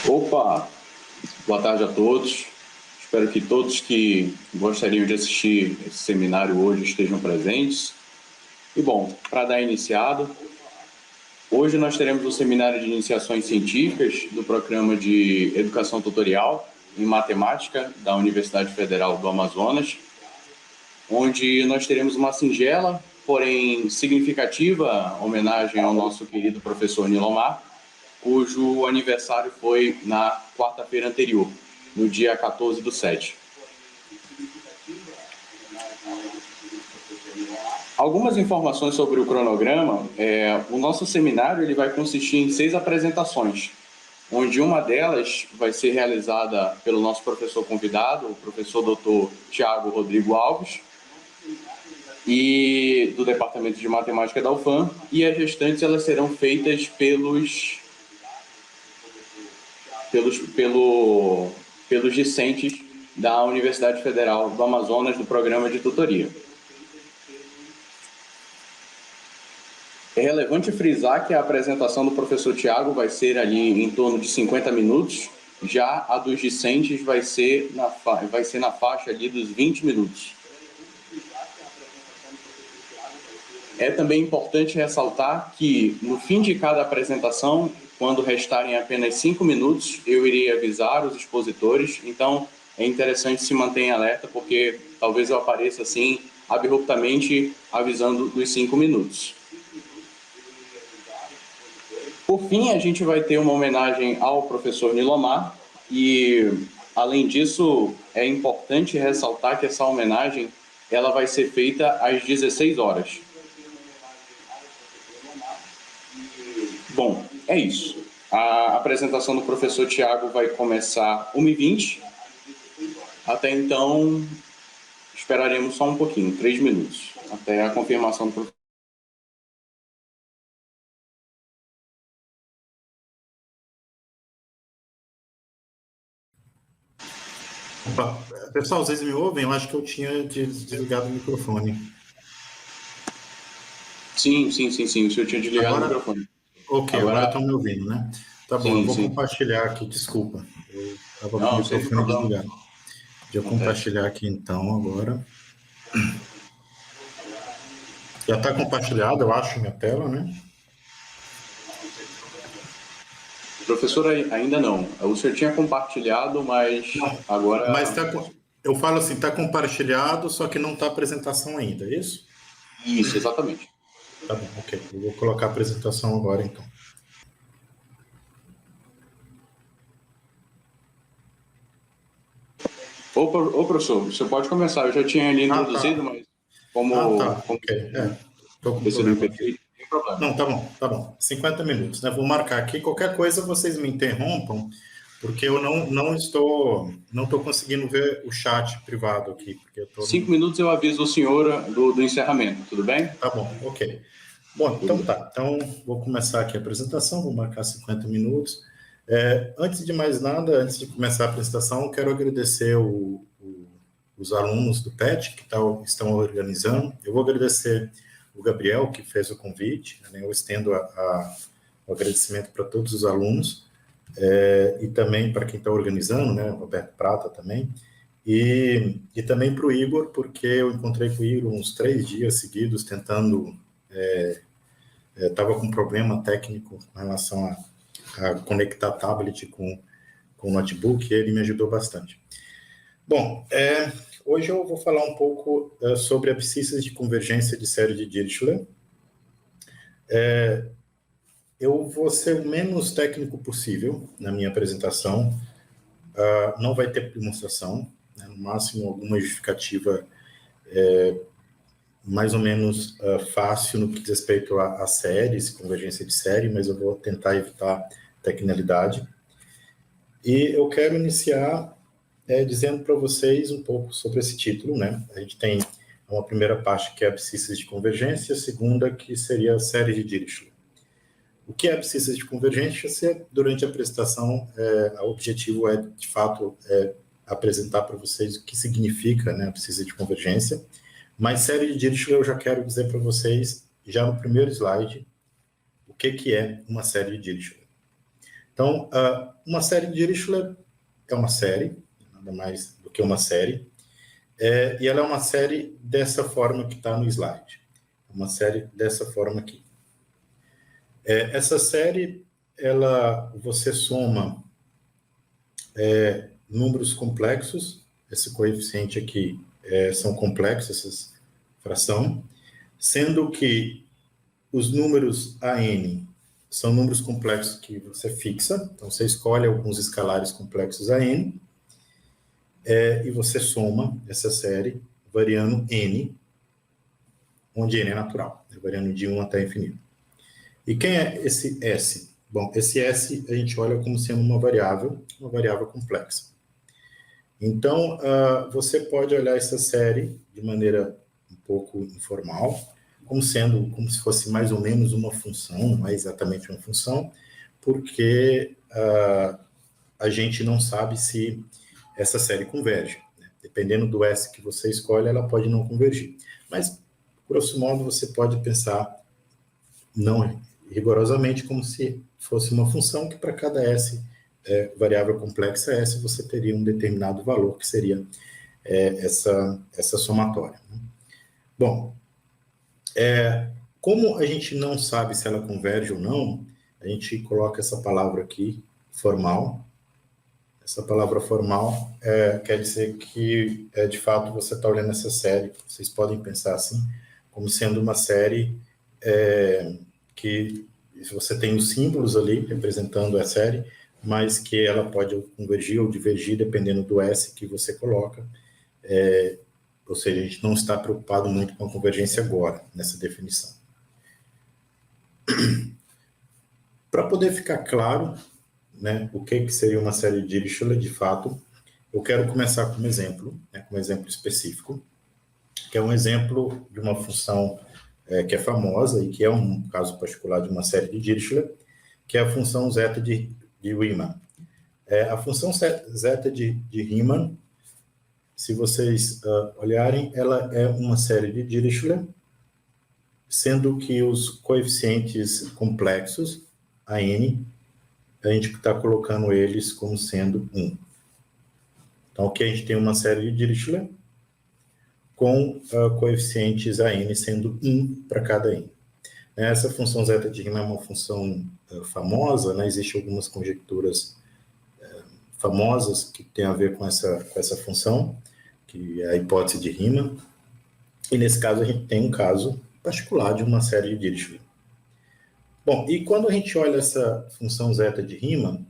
Opa, boa tarde a todos. Espero que todos que gostariam de assistir esse seminário hoje estejam presentes. E bom, para dar iniciado, hoje nós teremos o seminário de iniciações científicas do programa de educação tutorial em matemática da Universidade Federal do Amazonas, onde nós teremos uma singela, porém significativa homenagem ao nosso querido professor Nilomar, cujo aniversário foi na quarta-feira anterior, no dia 14/7. Algumas informações sobre o cronograma. O nosso seminário ele vai consistir em 6 apresentações, onde uma delas vai ser realizada pelo nosso professor convidado, o professor Dr. Tiago Rodrigo Alves, e do Departamento de Matemática da UFAM, e as restantes elas serão feitas pelos discentes da Universidade Federal do Amazonas, do programa de tutoria. É relevante frisar que a apresentação do professor Tiago vai ser ali em torno de 50 minutos, já a dos discentes vai ser na faixa ali dos 20 minutos. É também importante ressaltar que, no fim de cada apresentação, quando restarem apenas 5 minutos, eu irei avisar os expositores. Então, é interessante se manter em alerta, porque talvez eu apareça assim, abruptamente, avisando dos 5 minutos. Por fim, a gente vai ter uma homenagem ao professor Nilomar, e, além disso, é importante ressaltar que essa homenagem ela vai ser feita às 16 horas. Bom, é isso. A apresentação do professor Tiago vai começar 1h20. Até então, esperaremos só um pouquinho, 3 minutos, até a confirmação do professor. Pessoal, vocês me ouvem? Eu acho que eu tinha desligado o microfone. Sim. O senhor tinha desligado o microfone. Ok, agora estão me ouvindo, né? Tá bom, eu vou compartilhar aqui, desculpa. Eu estava com o microfone desligado. Deixa eu compartilhar aqui então agora. Já está compartilhado, eu acho, minha tela, né? Professor, ainda não. O senhor tinha compartilhado, mas agora... Mas eu falo assim, está compartilhado, só que não está a apresentação ainda, é isso? Isso, exatamente. Tá bom, ok. Eu vou colocar a apresentação agora, então. Ô, professor, você pode começar. Eu já tinha ali introduzido, tá. mas como... Ok. Estou com problema aqui. Sem problema. Não, tá bom. 50 minutos, né? Vou marcar aqui. Qualquer coisa, vocês me interrompam, porque eu não estou conseguindo ver o chat privado aqui. Porque eu 5 minutos eu aviso o senhor do encerramento, tudo bem? Tá bom, ok. Bom, então tá. Então, vou começar aqui a apresentação, vou marcar 50 minutos. Antes de mais nada, antes de começar a apresentação, quero agradecer os alunos do PET que estão organizando. Eu vou agradecer o Gabriel, que fez o convite, né? Eu estendo o agradecimento para todos os alunos, e também para quem está organizando, né? O Roberto Prata também, e também para o Igor, porque eu encontrei com o Igor uns 3 dias seguidos, tentando... Estava com um problema técnico com relação a conectar tablet com o notebook, e ele me ajudou bastante. Bom, hoje eu vou falar um pouco sobre abscissas de convergência de série de Dirichlet. Eu vou ser o menos técnico possível na minha apresentação. Não vai ter demonstração, né? No máximo alguma justificativa mais ou menos fácil no que diz respeito a séries, convergência de série, mas eu vou tentar evitar tecnicalidade. E eu quero iniciar dizendo para vocês um pouco sobre esse título, né? A gente tem uma primeira parte que é abscissas de convergência, a segunda que seria a série de Dirichlet. O que é abscissas de convergência? Durante a apresentação, o objetivo é, de fato, apresentar para vocês o que significa, né, abscissa de convergência. Mas série de Dirichlet eu já quero dizer para vocês, já no primeiro slide, o que é uma série de Dirichlet. Então, uma série de Dirichlet é uma série, nada mais do que uma série, e ela é uma série dessa forma que está no slide. Uma série dessa forma aqui. Essa série, você soma números complexos, esse coeficiente aqui são complexos, essas fração, sendo que os números AN são números complexos que você fixa, então você escolhe alguns escalares complexos AN, e você soma essa série variando N, onde N é natural, variando de 1 até infinito. E quem é esse S? Bom, esse S a gente olha como sendo uma variável complexa. Então, você pode olhar essa série de maneira um pouco informal, como se fosse mais ou menos uma função, não é exatamente uma função, porque a gente não sabe se essa série converge, né? Dependendo do S que você escolhe, ela pode não convergir. Mas, grosso modo, você pode pensar, não rigorosamente, como se fosse uma função que para cada S, variável complexa S, você teria um determinado valor, que seria essa somatória. Né? Bom, como a gente não sabe se ela converge ou não, a gente coloca essa palavra aqui, formal. Essa palavra formal quer dizer que, de fato, você está olhando essa série, vocês podem pensar assim, como sendo uma série que você tem os símbolos ali representando a série, mas que ela pode convergir ou divergir dependendo do S que você coloca. Ou seja, a gente não está preocupado muito com a convergência agora, nessa definição. Para poder ficar claro, né, o que seria uma série de Dirichlet, de fato, eu quero começar com um exemplo, né, com um exemplo específico, que é um exemplo de uma função que é famosa e que é um caso particular de uma série de Dirichlet, que é a função zeta de Riemann. A função zeta de Riemann, se vocês olharem, ela é uma série de Dirichlet, sendo que os coeficientes complexos, a n, a gente está colocando eles como sendo 1. Então, aqui a gente tem uma série de Dirichlet com coeficientes a n sendo 1 para cada n. Essa função zeta de Riemann é uma função famosa, né? Existem algumas conjecturas famosas que têm a ver com essa função, que é a hipótese de Riemann. E nesse caso a gente tem um caso particular de uma série de Dirichlet. Bom, e quando a gente olha essa função zeta de Riemann,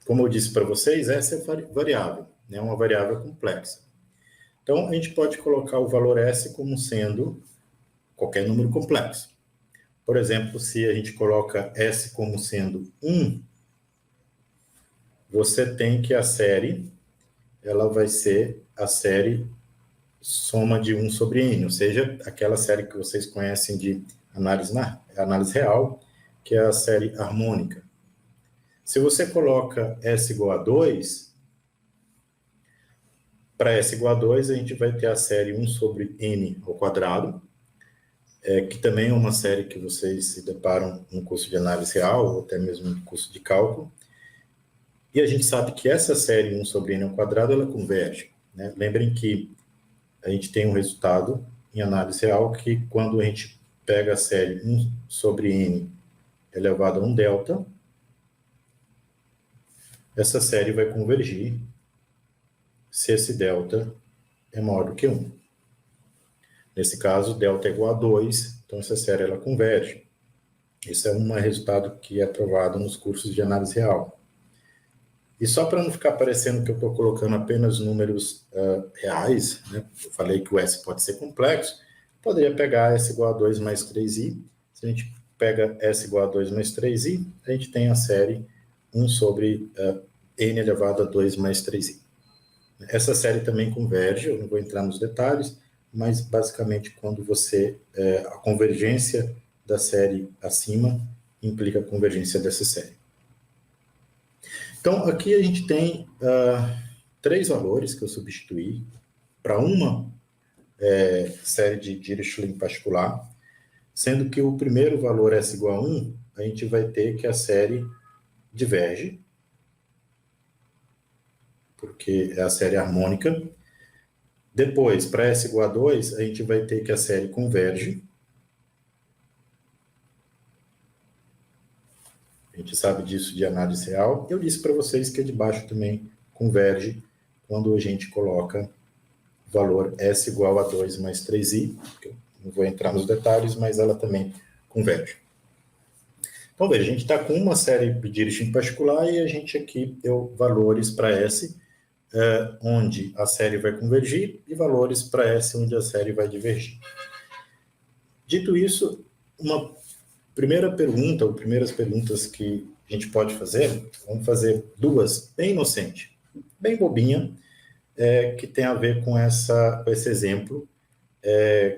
como eu disse para vocês, essa é variável, né? Uma variável complexa. Então, a gente pode colocar o valor S como sendo qualquer número complexo. Por exemplo, se a gente coloca S como sendo 1, você tem que a série, ela vai ser a série soma de 1 sobre n, ou seja, aquela série que vocês conhecem de análise real, que é a série harmônica. Se você coloca S igual a 2, para S igual a 2, a gente vai ter a série 1 sobre n ao quadrado, que também é uma série que vocês se deparam no curso de análise real, ou até mesmo no curso de cálculo. E a gente sabe que essa série 1 sobre n ao quadrado, ela converge, né? Lembrem que a gente tem um resultado em análise real que quando a gente pega a série 1 sobre n elevado a 1 delta, essa série vai convergir se esse delta é maior do que 1. Nesse caso, delta é igual a 2, então essa série ela converge. Esse é um resultado que é provado nos cursos de análise real. E só para não ficar parecendo que eu estou colocando apenas números reais, né? Eu falei que o S pode ser complexo, poderia pegar S igual a 2 mais 3i. Se a gente pega S igual a 2 mais 3i, a gente tem a série 1 sobre n elevado a 2 mais 3i. Essa série também converge, eu não vou entrar nos detalhes, mas basicamente quando a convergência da série acima implica a convergência dessa série. Então, aqui a gente tem 3 valores que eu substituí para uma série de Dirichlet em particular, sendo que o primeiro valor S igual a 1, a gente vai ter que a série diverge, porque é a série harmônica. Depois, para S igual a 2, a gente vai ter que a série converge. A gente sabe disso de análise real. Eu disse para vocês que a de baixo também converge quando a gente coloca o valor S igual a 2 mais 3i. Eu não vou entrar nos detalhes, mas ela também converge. Então, veja, a gente está com uma série Dirichlet particular e a gente aqui deu valores para S, onde a série vai convergir, e valores para S, onde a série vai divergir. Dito isso, uma primeira pergunta, ou primeiras perguntas que a gente pode fazer, vamos fazer duas, bem inocente, bem bobinha, que tem a ver com esse exemplo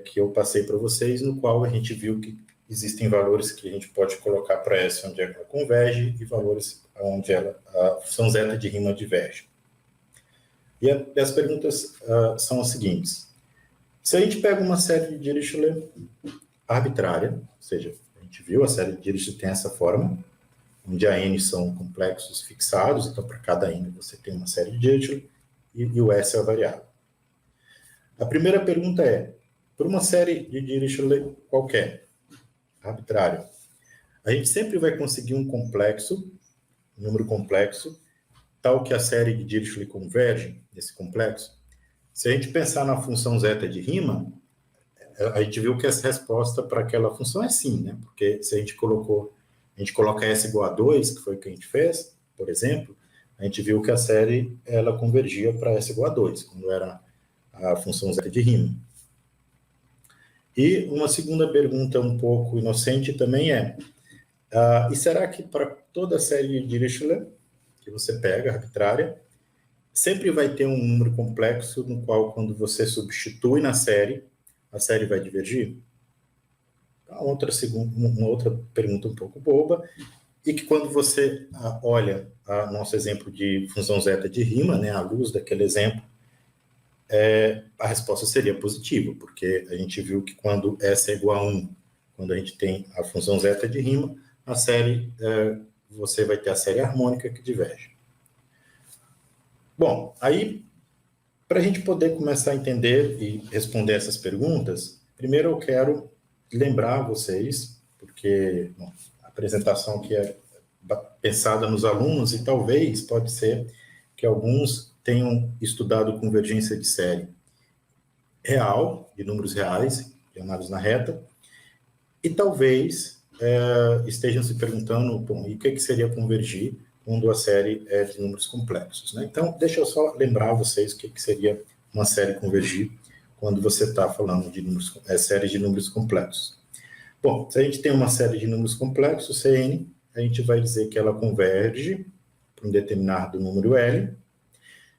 que eu passei para vocês, no qual a gente viu que existem valores que a gente pode colocar para S onde ela converge e valores onde a função zeta de Riemann diverge. E as perguntas são as seguintes. Se a gente pega uma série de Dirichlet arbitrária, ou seja, a gente viu, a série de Dirichlet tem essa forma, onde a n são complexos fixados, então para cada n você tem uma série de Dirichlet e o S é a variável. A primeira pergunta é, por uma série de Dirichlet qualquer, arbitrário, a gente sempre vai conseguir um número complexo, tal que a série de Dirichlet converge nesse complexo. Se a gente pensar na função zeta de Riemann, a gente viu que essa resposta para aquela função é sim, né? Porque se a gente coloca S igual a 2, que foi o que a gente fez, por exemplo, a gente viu que a série ela convergia para S igual a 2, quando era a função zeta de Riemann. E uma segunda pergunta um pouco inocente também e será que para toda a série de Dirichlet, que você pega, arbitrária, sempre vai ter um número complexo no qual, quando você substitui na série, a série vai divergir? Uma outra pergunta um pouco boba, e que quando você olha nosso exemplo de função zeta de Riemann, né, à luz daquele exemplo, a resposta seria positiva, porque a gente viu que quando S é igual a 1, quando a gente tem a função zeta de Riemann, a série, você vai ter a série harmônica que diverge. Bom, aí, para a gente poder começar a entender e responder essas perguntas, primeiro eu quero lembrar vocês, porque a apresentação aqui é pensada nos alunos e talvez pode ser que alguns tenham estudado convergência de série real, de números reais, de análise na reta, e talvez estejam se perguntando, bom, e o que seria convergir quando a série é de números complexos, né? Então, deixa eu só lembrar vocês o que seria uma série convergir quando você está falando de série de números complexos. Bom, se a gente tem uma série de números complexos, Cn, a gente vai dizer que ela converge para um determinado número L,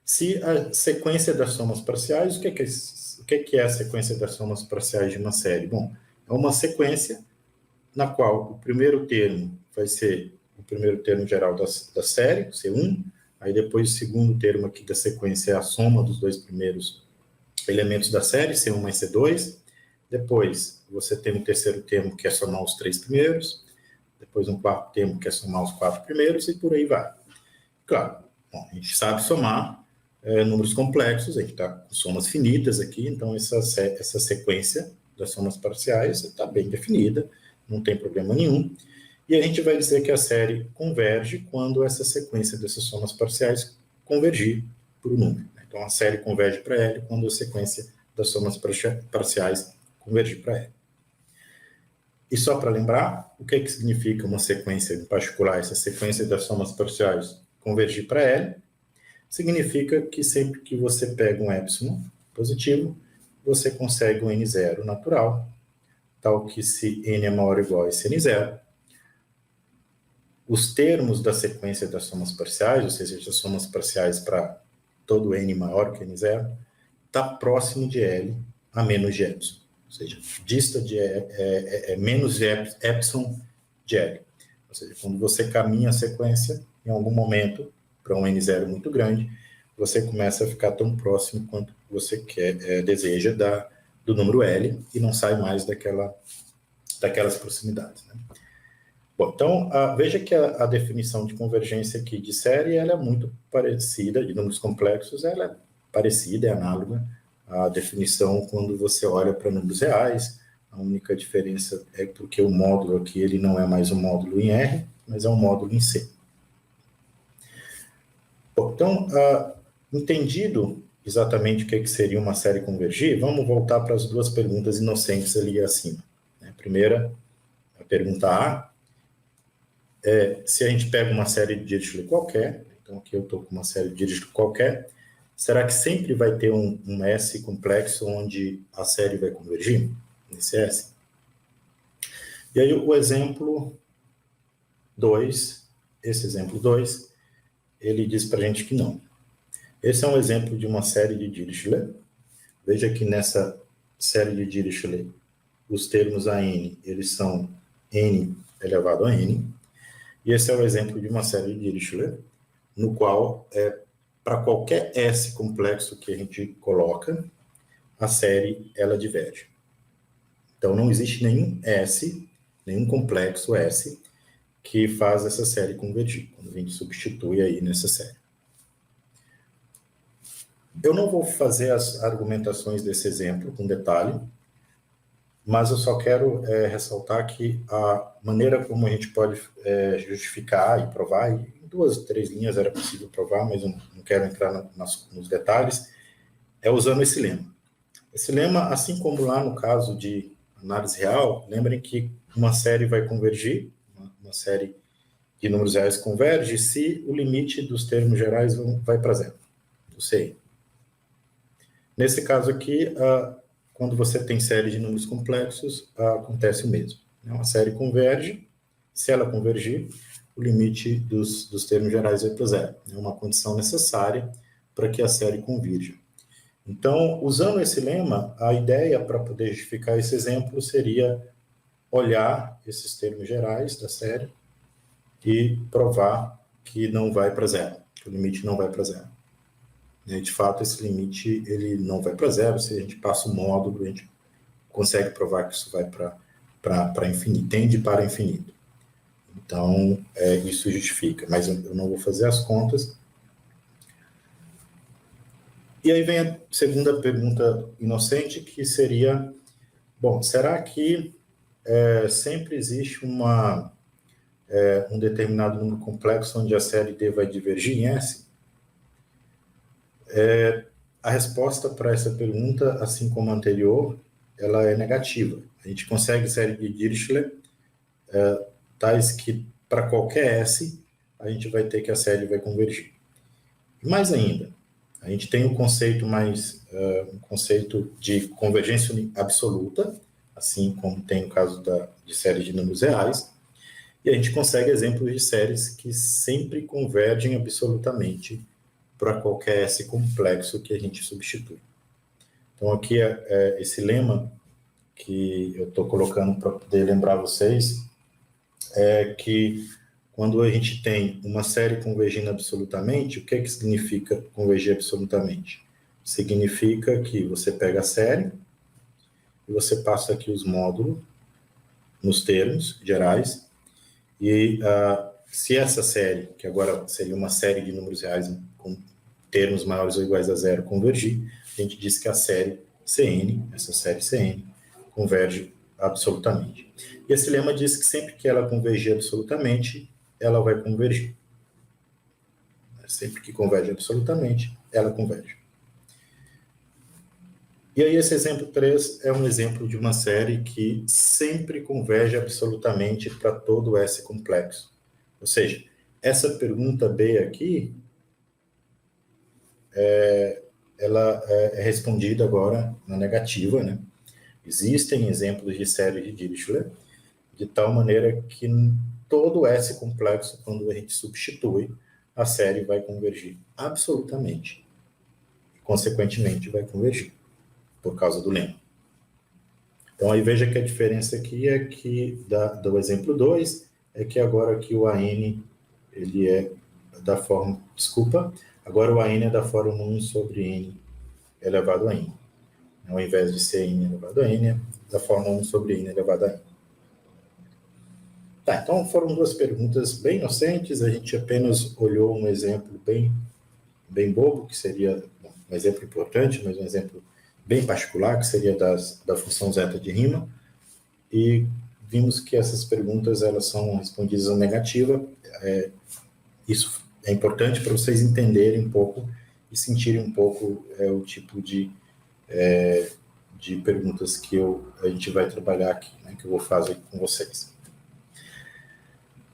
se a sequência das somas parciais, o que é a sequência das somas parciais de uma série? Bom, é uma sequência na qual o primeiro termo vai ser o primeiro termo geral da série, C1, aí depois o segundo termo aqui da sequência é a soma dos dois primeiros elementos da série, C1 mais C2, depois você tem um terceiro termo que é somar os três primeiros, depois um quarto termo que é somar os quatro primeiros e por aí vai. Claro, bom, a gente sabe somar números complexos, a gente está com somas finitas aqui, então essa sequência das somas parciais está bem definida, não tem problema nenhum. E a gente vai dizer que a série converge quando essa sequência dessas somas parciais convergir para o número. Então a série converge para L quando a sequência das somas parciais convergir para L. E só para lembrar, o que significa uma sequência em particular, essa sequência das somas parciais convergir para L? Significa que sempre que você pega um epsilon positivo, você consegue um n0 natural, tal que se n é maior ou igual a esse n0, os termos da sequência das somas parciais, ou seja, as somas parciais para todo n maior que n0, está próximo de L a menos de epsilon, ou seja, dista de menos de epsilon de L. Ou seja, quando você caminha a sequência, em algum momento, para um n0 muito grande, você começa a ficar tão próximo quanto você deseja do número L e não sai mais daquelas proximidades, né? Bom, então, veja que a definição de convergência aqui de série ela é muito parecida, de números complexos, ela é parecida, é análoga à definição quando você olha para números reais. A única diferença é porque o módulo aqui ele não é mais um módulo em R, mas é um módulo em C. Bom, então, entendido exatamente o que seria uma série convergir, vamos voltar para as duas perguntas inocentes ali acima. A primeira, a pergunta A, se a gente pega uma série de Dirichlet qualquer, então aqui eu estou com uma série de Dirichlet qualquer, será que sempre vai ter um S complexo onde a série vai convergir nesse S? E aí o exemplo 2, esse exemplo 2, ele diz para a gente que não. Esse é um exemplo de uma série de Dirichlet. Veja que nessa série de Dirichlet, os termos AN, eles são N elevado a N. E esse é o exemplo de uma série de Dirichlet, no qual, para qualquer S complexo que a gente coloca, a série, ela diverge. Então, não existe nenhum S, nenhum complexo S, que faz essa série convergir, quando a gente substitui aí nessa série. Eu não vou fazer as argumentações desse exemplo com detalhe, mas eu só quero ressaltar que a maneira como a gente pode justificar e provar, e em 2 ou 3 linhas era possível provar, mas eu não quero entrar nos detalhes, é usando esse lema. Esse lema, assim como lá no caso de análise real, lembrem que uma série vai convergir, uma série de números reais converge se o limite dos termos gerais vai para zero, do CI. Nesse caso aqui, quando você tem série de números complexos, acontece o mesmo. Uma série converge, se ela convergir, o limite dos termos gerais vai para zero. É uma condição necessária para que a série convirja. Então, usando esse lema, a ideia para poder justificar esse exemplo seria olhar esses termos gerais da série e provar que não vai para zero, que o limite não vai para zero. De fato, esse limite ele não vai para zero. Se a gente passa o módulo, a gente consegue provar que isso vai para infinito, tende para infinito. Então, isso justifica, mas eu não vou fazer as contas. E aí vem a segunda pergunta inocente, que seria, bom, será que sempre existe um determinado número complexo onde a série D vai divergir em S? A resposta para essa pergunta, assim como a anterior, ela é negativa. A gente consegue série de Dirichlet tais que para qualquer S a gente vai ter que a série vai convergir. E mais ainda, a gente tem um conceito um conceito de convergência absoluta, assim como tem no caso de séries de números reais, e a gente consegue exemplos de séries que sempre convergem absolutamente para qualquer S complexo que a gente substitui. Então, aqui esse lema que eu estou colocando para poder lembrar vocês é que quando a gente tem uma série convergindo absolutamente, o que é que significa convergir absolutamente? Significa que você pega a série e você passa aqui os módulos nos termos gerais e se essa série, que agora seria uma série de números reais com termos maiores ou iguais a zero, convergir, a gente diz que a série CN, essa série CN, converge absolutamente. E esse lema diz que sempre que ela convergir absolutamente, ela vai convergir. Sempre que converge absolutamente, ela converge. E aí esse exemplo 3 é um exemplo de uma série que sempre converge absolutamente para todo S complexo. Ou seja, essa pergunta B aqui, ela é respondida agora na negativa, né? Existem exemplos de série de Dirichlet, de tal maneira que todo S complexo, quando a gente substitui, a série vai convergir absolutamente. E, consequentemente, vai convergir, por causa do lema. Então, aí veja que a diferença aqui é que, do exemplo 2, é que agora aqui o AN, ele é da forma, agora o AN é da forma 1 sobre N elevado a N. Ao invés de ser N elevado a N, é da forma 1 sobre N elevado a N. Tá, então foram duas perguntas bem inocentes, a gente apenas olhou um exemplo bem bobo, que seria um exemplo importante, mas um exemplo bem particular, que seria da função zeta de rima, e vimos que essas perguntas elas são respondidas na negativa. Isso é importante para vocês entenderem um pouco e sentirem um pouco o tipo de perguntas que a gente vai trabalhar aqui, né, que eu vou fazer com vocês.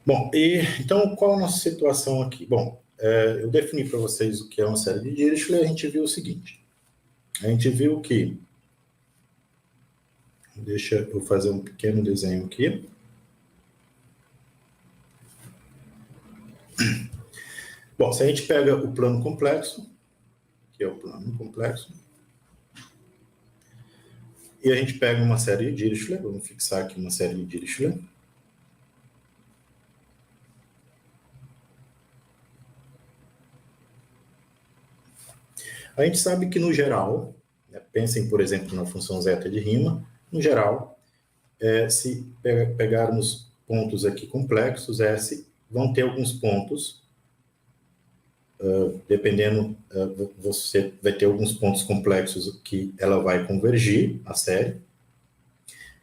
Bom, então qual a nossa situação aqui? Bom, eu defini para vocês o que é uma série de Dirichlet, e a gente viu o seguinte. A gente viu que... Deixa eu fazer um pequeno desenho aqui. Bom, se a gente pega o plano complexo, que é o plano complexo, e a gente pega uma série de Dirichlet, vamos fixar aqui uma série de Dirichlet. A gente sabe que, no geral, pensem, por exemplo, na função zeta de rima, no geral, se pegarmos pontos aqui complexos, S, vão ter alguns pontos, dependendo, você vai ter alguns pontos complexos que ela vai convergir, a série.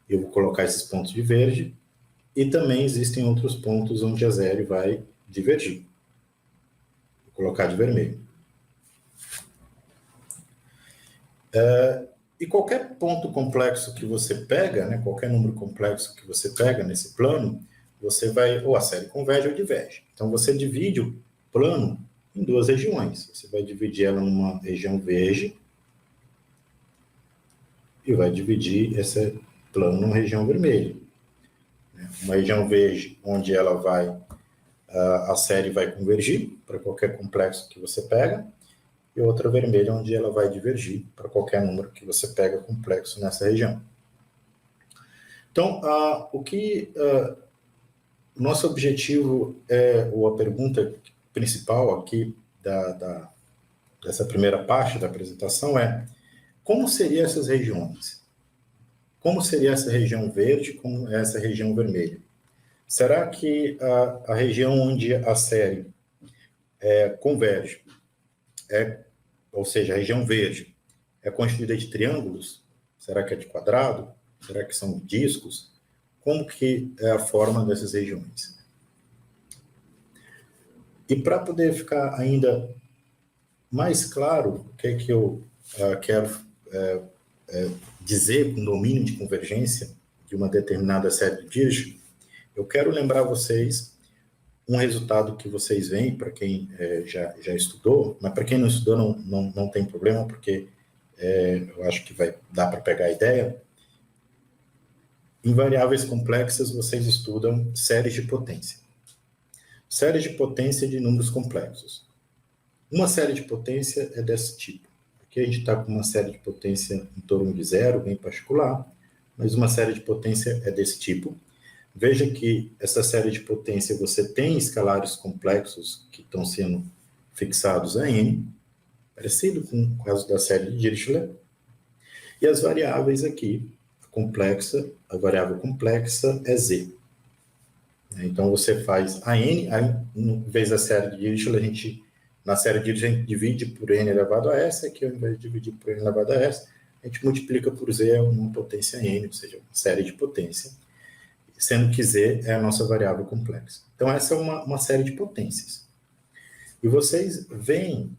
Eu vou colocar esses pontos de verde, e também existem outros pontos onde a série vai divergir. Vou colocar de vermelho. E qualquer ponto complexo que você pega, né, qualquer número complexo que você pega nesse plano, você vai, ou a série converge ou diverge. Então, você divide o plano em duas regiões. Você vai dividir ela numa região verde e vai dividir esse plano numa região vermelha. Uma região verde onde ela vai, a série vai convergir para qualquer complexo que você pega, e outra vermelha onde ela vai divergir para qualquer número que você pega complexo nessa região. Então, nosso objetivo ou a pergunta principal aqui dessa primeira parte da apresentação é: como seriam essas regiões? Como seria essa região verde com essa região vermelha? Será que a região onde a série converge, ou seja, a região verde, é constituída de triângulos? Será que é de quadrado? Será que são discos? Como que é a forma dessas regiões? E para poder ficar ainda mais claro o que é que eu quero dizer com domínio de convergência de uma determinada série de Dirichlet, eu quero lembrar vocês um resultado que vocês veem, para quem já estudou, mas para quem não estudou não tem problema, porque eu acho que vai dar para pegar a ideia. Em variáveis complexas, vocês estudam séries de potência. Séries de potência de números complexos. Uma série de potência é desse tipo. Aqui a gente está com uma série de potência em torno de zero, bem particular, mas uma série de potência é desse tipo. Veja que essa série de potência você tem escalares complexos que estão sendo fixados a n, parecido com o caso da série de Dirichlet. E as variáveis aqui, a variável complexa é z. Então você faz a n, aí, em vez da série de Dirichlet, na série de Dirichlet a gente divide por n elevado a s, aqui ao invés de dividir por n elevado a s, a gente multiplica por z uma potência n, ou seja, uma série de potência, sendo que z é a nossa variável complexa. Então essa é uma série de potências. E vocês veem,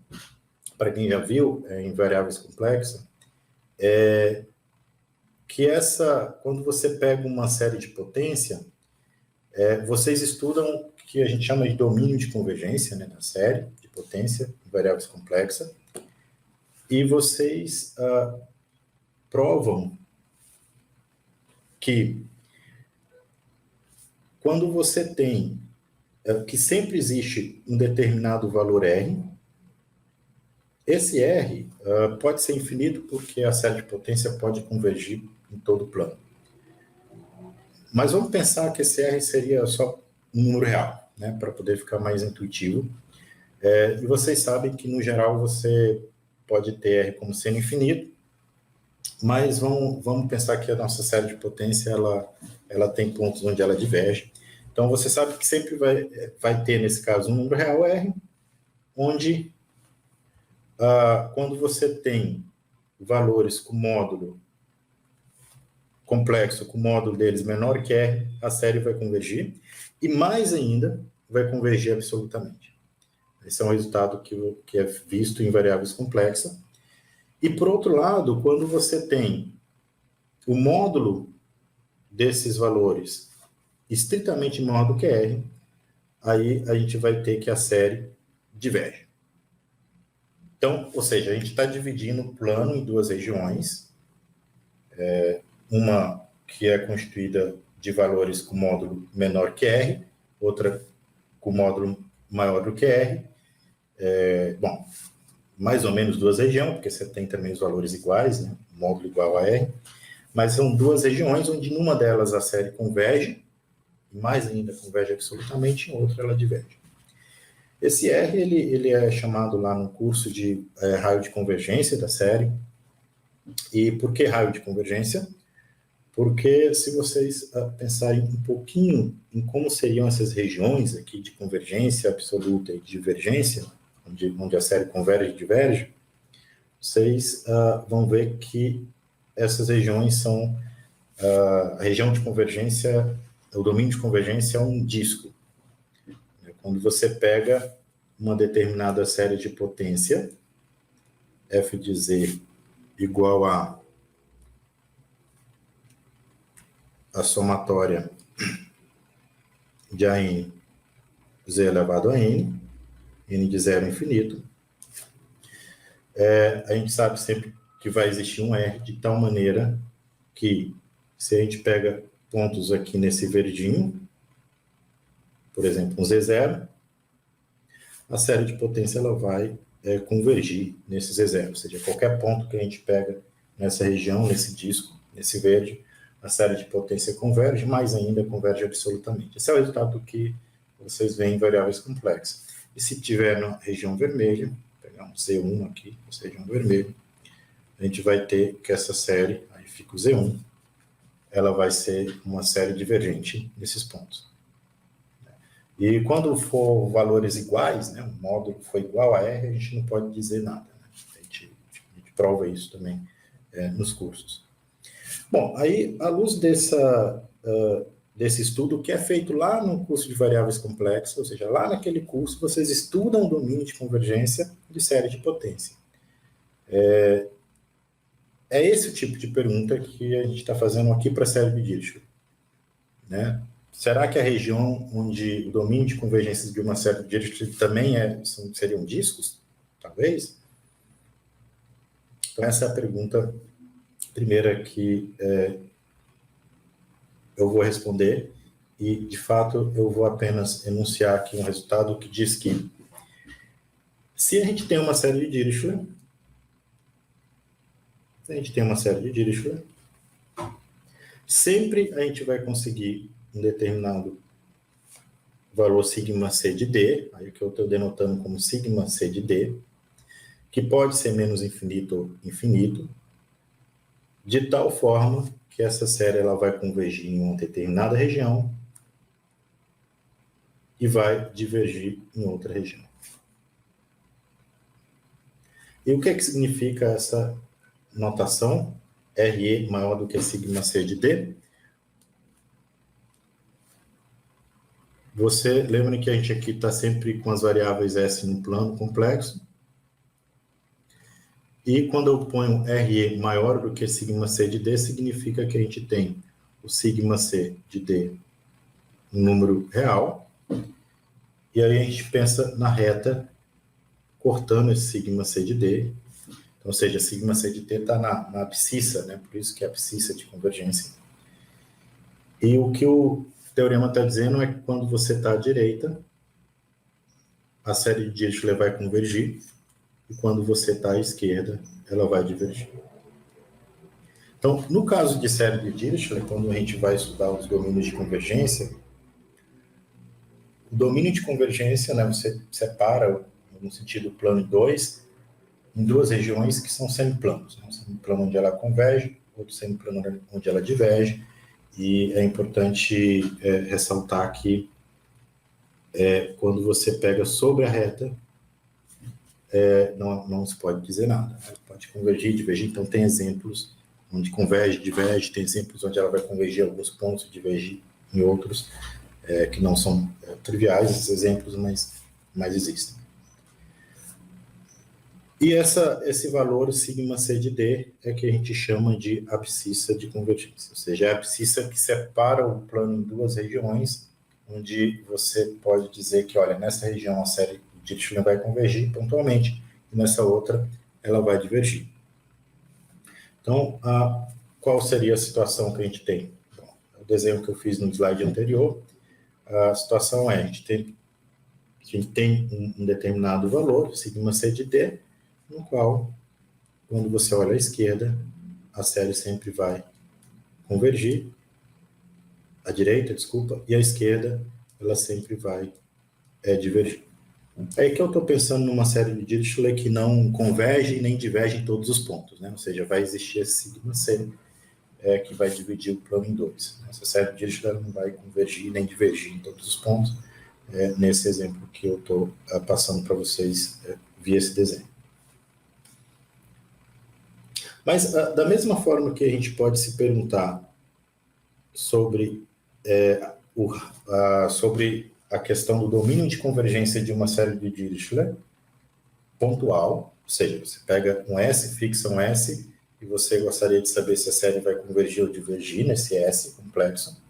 para quem já viu em variáveis complexas, que quando você pega uma série de potência, vocês estudam o que a gente chama de domínio de convergência, né, da série de potência em variáveis complexas, e vocês provam que quando você tem que sempre existe um determinado valor R, esse R pode ser infinito porque a série de potência pode convergir em todo o plano. Mas vamos pensar que esse R seria só um número real, né, para poder ficar mais intuitivo. E vocês sabem que, no geral, você pode ter R como sendo infinito, mas vamos pensar que a nossa série de potência ela tem pontos onde ela diverge. Então, você sabe que sempre vai ter, nesse caso, um número real R, onde, quando você tem valores com módulo complexo, com o módulo deles menor que R, a série vai convergir, e mais ainda, vai convergir absolutamente. Esse é um resultado que é visto em variáveis complexas. E, por outro lado, quando você tem o módulo desses valores estritamente maior do que R, aí a gente vai ter que a série diverge. Então, ou seja, a gente está dividindo o plano em duas regiões, uma que é constituída de valores com módulo menor que R, outra com módulo maior do que R. Bom, mais ou menos duas regiões, porque você tem também os valores iguais, né? Módulo igual a R, mas são duas regiões onde numa delas a série converge, e mais ainda converge absolutamente, em outra ela diverge. Esse R, ele é chamado lá no curso de raio de convergência da série. E por que raio de convergência? Porque se vocês pensarem um pouquinho em como seriam essas regiões aqui de convergência absoluta e divergência, onde a série converge e diverge, vocês vão ver que essas regiões são a região de convergência, o domínio de convergência é um disco. Quando você pega uma determinada série de potência, f de z igual a somatória de AN, z elevado a n de 0 a infinito, a gente sabe sempre que vai existir um R de tal maneira que, se a gente pega pontos aqui nesse verdinho, por exemplo, um Z0, a série de potência ela vai convergir nesse Z0, ou seja, qualquer ponto que a gente pega nessa região, nesse disco, nesse verde, a série de potência converge, mais ainda converge absolutamente. Esse é o resultado que vocês veem em variáveis complexas. E se tiver na região vermelha, vou pegar um Z1 aqui, essa região vermelha, a gente vai ter que essa série, aí fica o Z1, ela vai ser uma série divergente nesses pontos. E quando for valores iguais, né, o módulo for igual a R, a gente não pode dizer nada. Né? A gente prova isso também nos cursos. Bom, aí, à luz desse estudo, que é feito lá no curso de variáveis complexas, ou seja, lá naquele curso, vocês estudam o domínio de convergência de série de potência. É esse o tipo de pergunta que a gente está fazendo aqui para a série de Dirichlet, né? Será que a região onde o domínio de convergência de uma série de Dirichlet também seriam discos? Talvez. Então, essa é a pergunta primeira que eu vou responder, e, de fato, eu vou apenas enunciar aqui um resultado que diz que, se a gente tem uma série de Dirichlet, sempre a gente vai conseguir um determinado valor sigma c de D, aí que eu estou denotando como sigma c de D, que pode ser menos infinito ou infinito, de tal forma que essa série ela vai convergir em uma determinada região e vai divergir em outra região. E o que é que significa essa notação? RE maior do que sigma c de D? Você lembra que a gente aqui está sempre com as variáveis S no plano complexo? E quando eu ponho RE maior do que sigma C de D, significa que a gente tem o sigma C de D um número real. E aí a gente pensa na reta cortando esse sigma C de D. Então, ou seja, sigma C de D está na abscissa, né? Por isso que é a abscissa de convergência. E o que o teorema está dizendo é que quando você está à direita, a série de Dirichlet vai convergir, e quando você está à esquerda, ela vai divergir. Então, no caso de série de Dirichlet, quando a gente vai estudar os domínios de convergência, o domínio de convergência, né, você separa, no sentido plano 2, em duas regiões que são semiplanos. Né? Um semiplano onde ela converge, outro semiplano onde ela diverge, E é importante ressaltar que quando você pega sobre a reta, não se pode dizer nada. Ela pode convergir, divergir. Então, tem exemplos onde converge, diverge, tem exemplos onde ela vai convergir em alguns pontos, divergir em outros, que não são triviais, esses exemplos, mas existem. E esse valor sigma c de d é que a gente chama de abscissa de convergência, ou seja, é a abscissa que separa o plano em duas regiões, onde você pode dizer que, olha, nessa região a série de Dirichlet vai convergir pontualmente, e nessa outra ela vai divergir. Então, qual seria a situação que a gente tem? Bom, o desenho que eu fiz no slide anterior, a situação é, a gente tem um determinado valor, sigma c de d, no qual, quando você olha à esquerda, a série sempre vai convergir, à direita, desculpa, e à esquerda, ela sempre vai divergir. É aí que eu estou pensando numa série de Dirichlet que não converge nem diverge em todos os pontos, né? Ou seja, vai existir esse sigma c que vai dividir o plano em dois. Essa série de Dirichlet não vai convergir nem divergir em todos os pontos, nesse exemplo que eu estou passando para vocês via esse desenho. Mas, da mesma forma que a gente pode se perguntar sobre a questão do domínio de convergência de uma série de Dirichlet pontual, ou seja, você pega um S, fixa um S, e você gostaria de saber se a série vai convergir ou divergir nesse S complexo,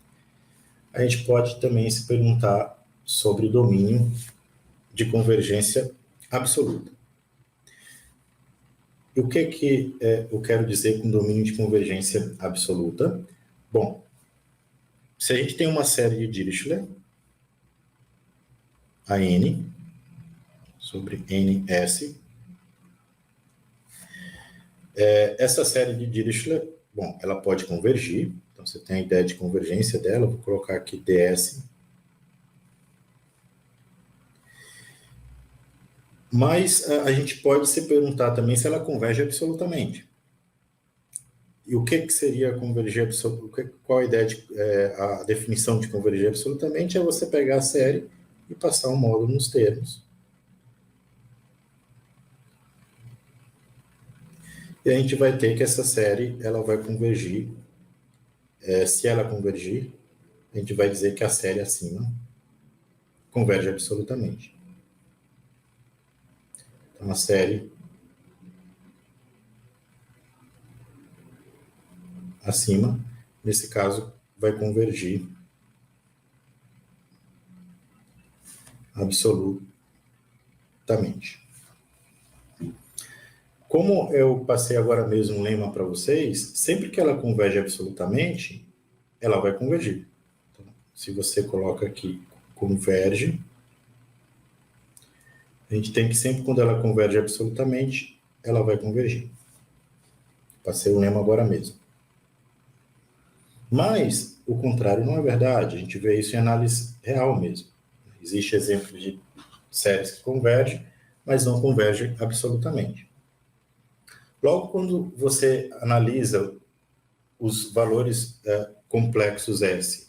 a gente pode também se perguntar sobre o domínio de convergência absoluta. E o que eu quero dizer com domínio de convergência absoluta? Bom, se a gente tem uma série de Dirichlet, a N, sobre NS, essa série de Dirichlet, bom, ela pode convergir, então você tem a ideia de convergência dela, vou colocar aqui DS. Mas a gente pode se perguntar também se ela converge absolutamente. E o que seria convergir absolutamente? Qual a ideia a definição de convergir absolutamente? É você pegar a série e passar um módulo nos termos. E a gente vai ter que essa série ela vai convergir. Se ela convergir, a gente vai dizer que a série acima converge absolutamente. Então, a série acima, nesse caso, vai convergir absolutamente. Como eu passei agora mesmo um lema para vocês, sempre que ela converge absolutamente, ela vai convergir. Então, se você coloca aqui converge, a gente tem que sempre, quando ela converge absolutamente, ela vai convergir. Passei o lema agora mesmo. Mas o contrário não é verdade, a gente vê isso em análise real mesmo. Existe exemplo de séries que convergem, mas não convergem absolutamente. Logo, quando você analisa os valores complexos S,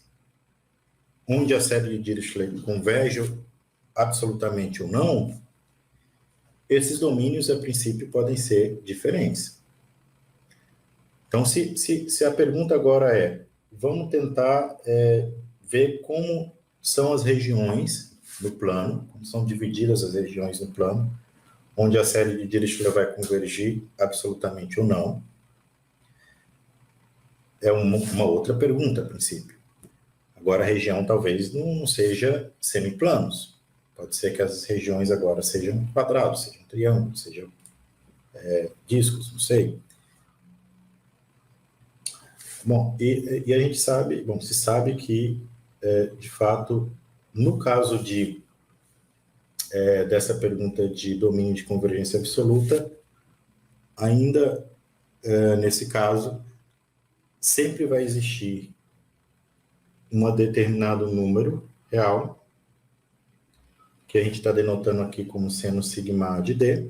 onde a série de Dirichlet converge absolutamente ou não, esses domínios, a princípio, podem ser diferentes. Então, se a pergunta agora vamos tentar ver como são as regiões do plano, como são divididas as regiões do plano, onde a série de Dirichlet vai convergir absolutamente ou não, é uma outra pergunta, a princípio. Agora, a região talvez não seja semiplanos. Pode ser que as regiões agora sejam quadrados, sejam triângulos, sejam discos, não sei. Bom, e a gente sabe, se sabe que, de fato, no caso dessa pergunta de domínio de convergência absoluta, ainda, nesse caso, sempre vai existir um determinado número real, que a gente está denotando aqui como sendo sigma de D,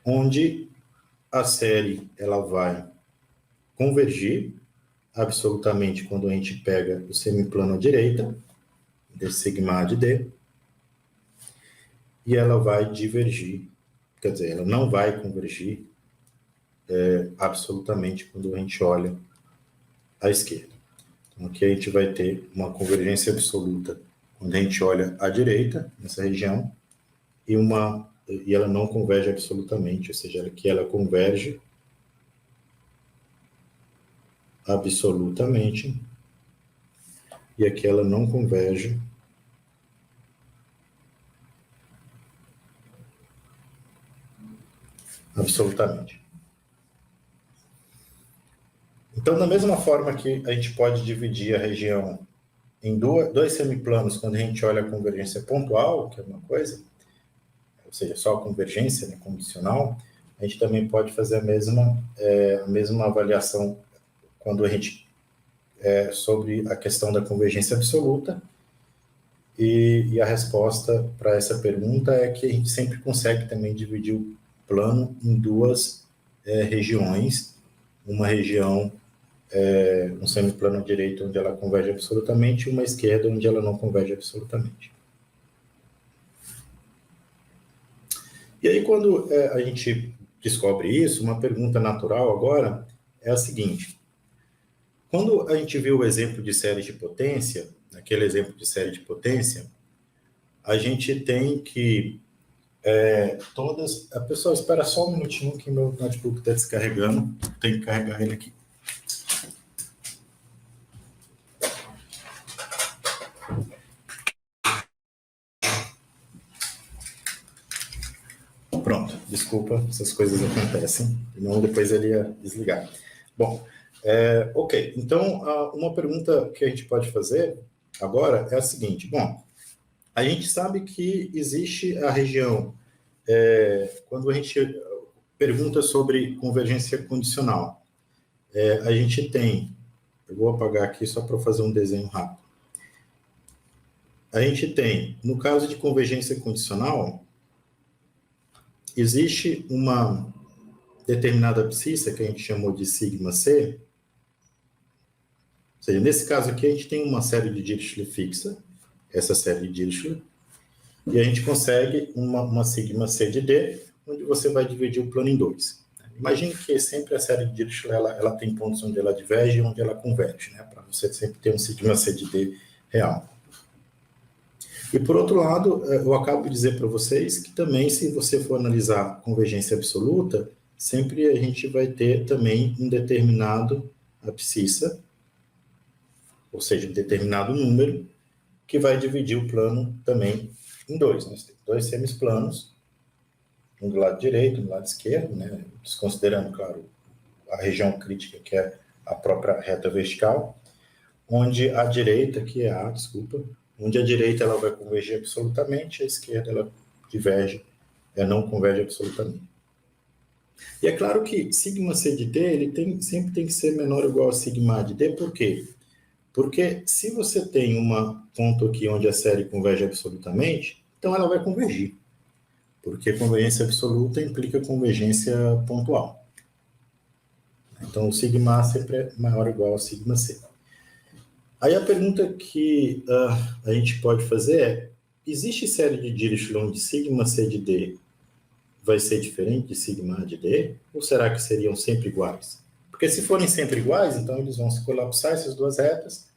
onde a série ela vai convergir, absolutamente quando a gente pega o semiplano à direita, desse sigma de D, e ela vai divergir, quer dizer, ela não vai convergir absolutamente quando a gente olha à esquerda. Então, aqui a gente vai ter uma convergência absoluta quando a gente olha à direita, nessa região, e ela não converge absolutamente, ou seja, aqui ela converge absolutamente, e aqui ela não converge absolutamente. Então, da mesma forma que a gente pode dividir a região em dois semiplanos quando a gente olha a convergência pontual, que é uma coisa, ou seja, só a convergência, né, condicional, a gente também pode fazer a mesma avaliação quando a gente sobre a questão da convergência absoluta, e a resposta para essa pergunta é que a gente sempre consegue também dividir o plano em duas regiões, uma região, um semiplano direito onde ela converge absolutamente, e uma esquerda onde ela não converge absolutamente. E aí, quando a gente descobre isso, uma pergunta natural agora é a seguinte: quando a gente viu o exemplo de série de potência, aquele exemplo de série de potência, a gente tem que todas... A pessoa, espera só um minutinho que meu notebook está descarregando, tem que carregar ele aqui. Pronto, desculpa, essas coisas acontecem, senão depois ele ia desligar. Bom, ok, então uma pergunta que a gente pode fazer agora é a seguinte: bom, a gente sabe que existe a região, quando a gente pergunta sobre convergência condicional, a gente tem, eu vou apagar aqui só para fazer um desenho rápido. A gente tem, no caso de convergência condicional, existe uma determinada abscissa que a gente chamou de sigma C, ou seja, nesse caso aqui a gente tem uma série de Dirichlet fixa, essa série de Dirichlet, e a gente consegue uma sigma C de D, onde você vai dividir o plano em dois. Imagine que sempre a série de Dirichlet ela tem pontos onde ela diverge e onde ela converge, né, para você sempre ter um sigma C de D real. E, por outro lado, eu acabo de dizer para vocês que também, se você for analisar convergência absoluta, sempre a gente vai ter também um determinado abscissa, ou seja, um determinado número, que vai dividir o plano também em dois. Nós temos dois semisplanos, um do lado direito, um do lado esquerdo, né, desconsiderando, claro, a região crítica, que é a própria reta vertical, onde a direita, que é A, desculpa, onde a direita ela vai convergir absolutamente, a esquerda ela diverge, ela não converge absolutamente. E é claro que sigma C de D ele sempre tem que ser menor ou igual a sigma A de D, por quê? Porque se você tem um ponto aqui onde a série converge absolutamente, então ela vai convergir, porque convergência absoluta implica convergência pontual. Então o sigma A sempre é maior ou igual a sigma C. Aí a pergunta que a gente pode fazer é: existe série de Dirichlet onde sigma C de D vai ser diferente de sigma A de D? Ou será que seriam sempre iguais? Porque se forem sempre iguais, então eles vão se colapsar, essas duas retas.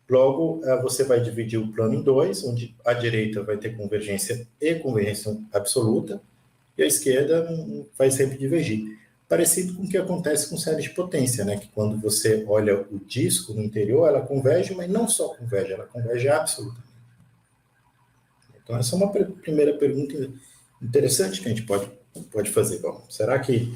Logo, você vai dividir o plano em dois, onde a direita vai ter convergência e convergência absoluta, e a esquerda vai sempre divergir. Parecido com o que acontece com série de potência, né? Que quando você olha o disco no interior, ela converge, mas não só converge, ela converge absolutamente. Então, essa é uma primeira pergunta interessante que a gente pode fazer. Bom, será que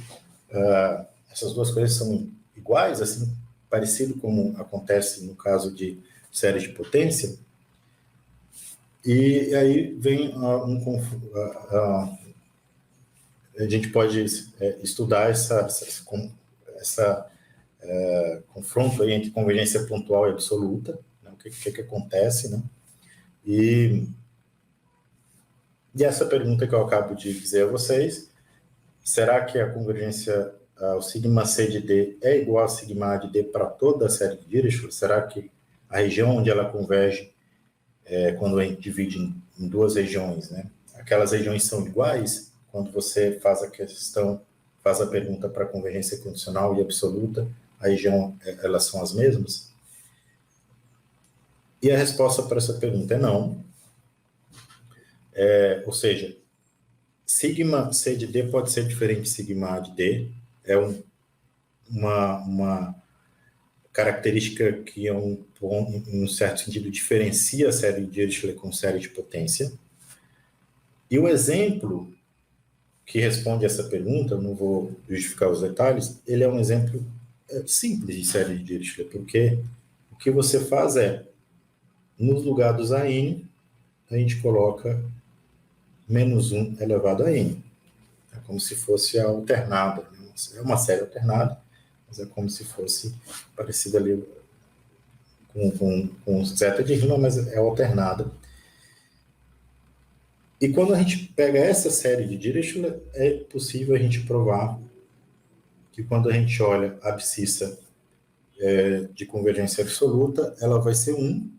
essas duas coisas são iguais, assim, parecido como acontece no caso de série de potência? E aí vem a gente pode estudar esse confronto aí entre convergência pontual e absoluta, né? O que acontece, né? E essa pergunta que eu acabo de dizer a vocês: será que a convergência o sigma C de D é igual a sigma A de D para toda a série de Dirichlet? Será que a região onde ela converge, quando a gente divide em duas regiões, né? Aquelas regiões são iguais? Quando você faz faz a pergunta para convergência condicional e absoluta, a região, elas são as mesmas? E a resposta para essa pergunta é não. Ou seja, sigma C de D pode ser diferente de sigma A de D. É uma característica que, em um certo sentido, diferencia a série de Dirichlet com série de potência. E o exemplo que responde essa pergunta, não vou justificar os detalhes, ele é um exemplo simples de série de Dirichlet, porque o que você faz no lugar dos AN, a gente coloca menos 1 elevado a n. É como se fosse a alternada, né? É uma série alternada, mas é como se fosse parecida ali com zeta de Riemann, mas é alternada. E quando a gente pega essa série de Dirichlet, é possível a gente provar que quando a gente olha a abscissa de convergência absoluta, ela vai ser 1. O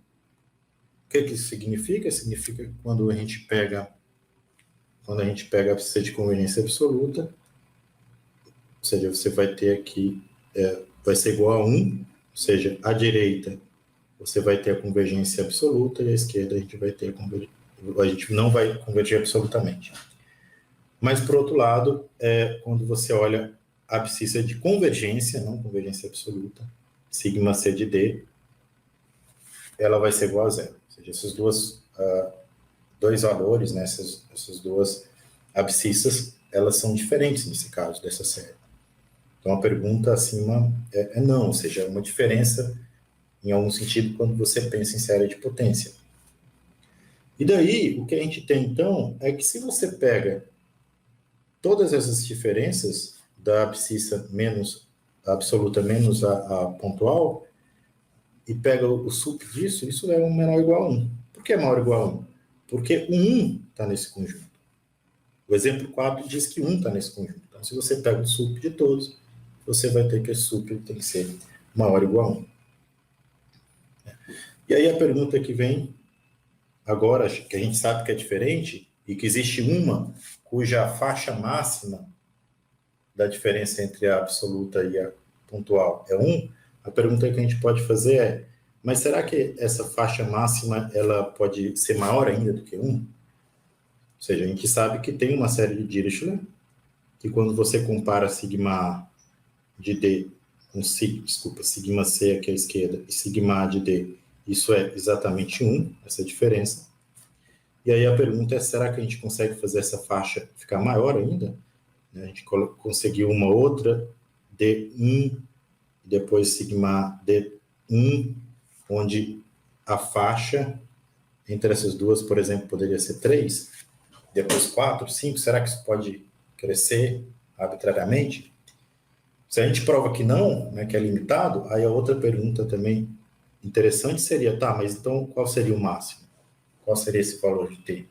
que isso significa? Significa que quando a gente pega a abscissa de convergência absoluta, ou seja, você vai ter aqui, vai ser igual a 1, ou seja, à direita você vai ter a convergência absoluta e à esquerda a gente não vai convergir absolutamente. Mas, por outro lado, quando você olha a abscissa de convergência, não convergência absoluta, sigma C de D, ela vai ser igual a zero. Ou seja, esses dois valores, né, essas duas abscissas, elas são diferentes nesse caso, dessa série. Então, a pergunta acima é não, ou seja, é uma diferença em algum sentido quando você pensa em série de potência. E daí, o que a gente tem, então, é que se você pega todas essas diferenças da abscissa menos a absoluta menos a pontual e pega o sup disso, isso é um menor ou igual a 1. Por que é maior ou igual a 1? Porque o 1 está nesse conjunto. O exemplo 4 diz que 1 está nesse conjunto. Então, se você pega o sup de todos, você vai ter que esse sup tem que ser maior ou igual a 1. E aí a pergunta que vem agora, que a gente sabe que é diferente, e que existe uma cuja faixa máxima da diferença entre a absoluta e a pontual é 1, a pergunta que a gente pode fazer mas será que essa faixa máxima ela pode ser maior ainda do que 1? Ou seja, a gente sabe que tem uma série de Dirichlet, que quando você compara sigma A de D com sigma C aqui à esquerda e sigma A de D, isso é exatamente 1, essa diferença. E aí a pergunta é, será que a gente consegue fazer essa faixa ficar maior ainda? A gente conseguiu uma outra D1, depois sigma D1, onde a faixa entre essas duas, por exemplo, poderia ser 3, depois 4, 5, será que isso pode crescer arbitrariamente? Se a gente prova que não, né, que é limitado, aí a outra pergunta também interessante seria, tá, mas então qual seria o máximo? Qual seria esse valor de T?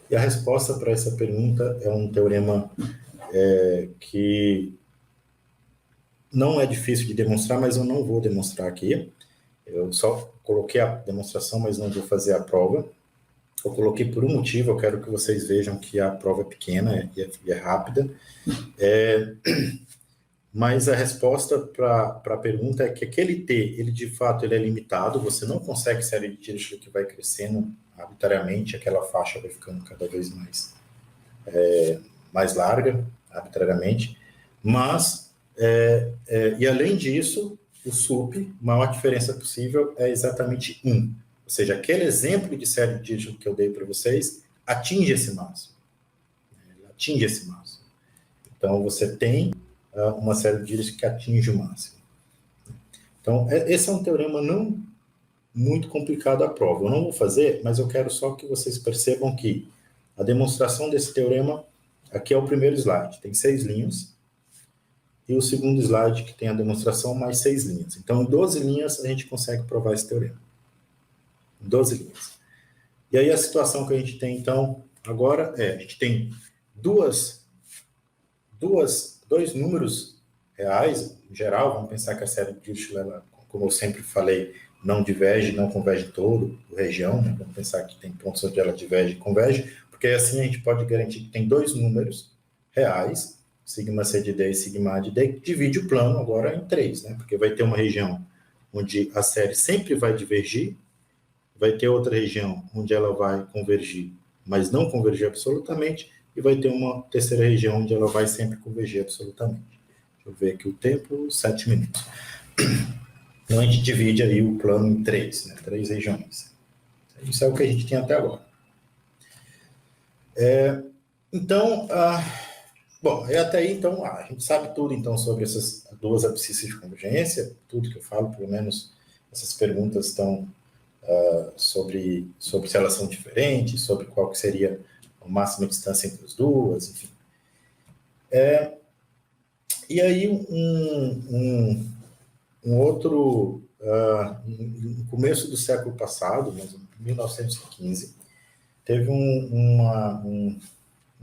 E a resposta para essa pergunta é um teorema que não é difícil de demonstrar, mas eu não vou demonstrar aqui. Eu só coloquei a demonstração, mas não vou fazer a prova. Eu coloquei por um motivo, eu quero que vocês vejam que a prova é pequena e é rápida. Mas a resposta para a pergunta é que aquele T, ele de fato ele é limitado, você não consegue série de Dirichlet que vai crescendo arbitrariamente, aquela faixa vai ficando cada vez mais larga, arbitrariamente, mas, e além disso, o sup, maior diferença possível é exatamente 1. Ou seja, aquele exemplo de série de Dirichlet que eu dei para vocês atinge esse máximo. Atinge esse máximo. Então, você tem uma série de Dirichlet que atinge o máximo. Então, esse é um teorema não muito complicado à prova. Eu não vou fazer, mas eu quero só que vocês percebam que a demonstração desse teorema, aqui é o primeiro slide, tem 6 linhas, e o segundo slide que tem a demonstração mais 6 linhas. Então, em 12 linhas a gente consegue provar esse teorema. 12 linhas. E aí a situação que a gente tem, então, agora a gente tem duas dois números reais, em geral, vamos pensar que a série de Dirichlet, como eu sempre falei, não diverge, não converge todo a região, né? Vamos pensar que tem pontos onde ela diverge e converge, porque assim a gente pode garantir que tem dois números reais, sigma C de D e sigma A de D, que divide o plano agora em três, né? Porque vai ter uma região onde a série sempre vai divergir, vai ter outra região onde ela vai convergir, mas não convergir absolutamente, e vai ter uma terceira região onde ela vai sempre convergir absolutamente. Deixa eu ver aqui o tempo, 7 minutos. Então, a gente divide aí o plano em três, né? Três regiões. Isso é o que a gente tem até agora. Então, bom, até aí, então, a gente sabe tudo, então, sobre essas duas abscissas de convergência, tudo que eu falo, pelo menos essas perguntas estão sobre se elas são diferentes, sobre qual que seria a máxima distância entre as duas, enfim. E aí, um outro, no começo do século passado, mas em 1915, teve um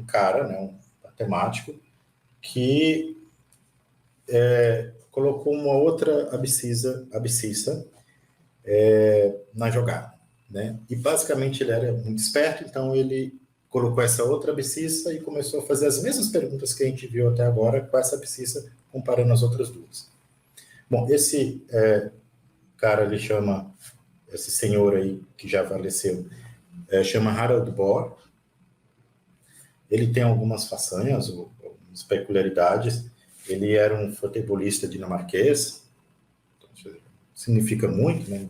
cara, né, um matemático, que colocou uma outra abscissa na jogada, né? E basicamente ele era muito esperto, então ele colocou essa outra abscissa e começou a fazer as mesmas perguntas que a gente viu até agora com essa abscissa, comparando as outras duas. Bom, esse cara, ele chama, esse senhor aí, que já faleceu, chama Harald Bohr. Ele tem algumas façanhas, algumas peculiaridades. Ele era um futebolista dinamarquês, significa muito, né?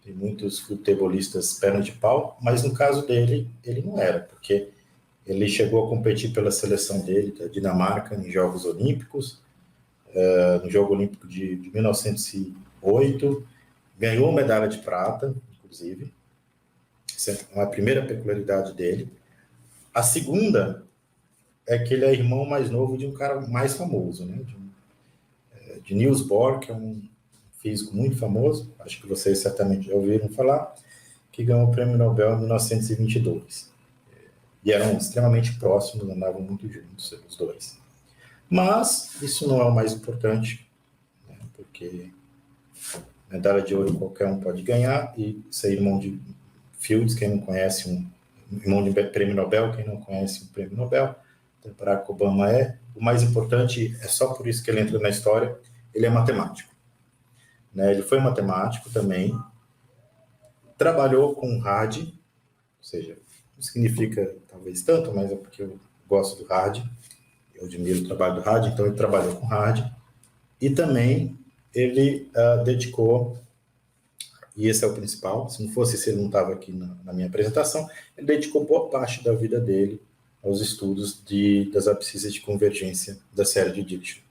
Tem muitos futebolistas perna de pau, mas no caso dele, ele não era, porque ele chegou a competir pela seleção dele, da Dinamarca, em Jogos Olímpicos, no Jogo Olímpico de 1908, ganhou medalha de prata, inclusive. Essa é a primeira peculiaridade dele. A segunda é que ele é irmão mais novo de um cara mais famoso, né? De Niels Bohr, que é um físico muito famoso, acho que vocês certamente já ouviram falar, que ganhou o Prêmio Nobel em 1922. E eram extremamente próximos, andavam muito juntos, os dois. Mas isso não é o mais importante, né? Porque medalha de ouro qualquer um pode ganhar, e ser irmão de Fields, quem não conhece, irmão de Prêmio Nobel, quem não conhece um Prêmio Nobel, então, Barack Obama é. O mais importante, é só por isso que ele entra na história, ele é matemático. Né? Ele foi matemático também, trabalhou com RAD, ou seja, não significa talvez tanto, mas é porque eu gosto do RAD, eu admiro o trabalho do RAD, então ele trabalhou com RAD, e também ele dedicou, e esse é o principal, se não fosse isso ele não estava aqui na minha apresentação, ele dedicou boa parte da vida dele aos estudos das abscissas de convergência da série de Dirichlet.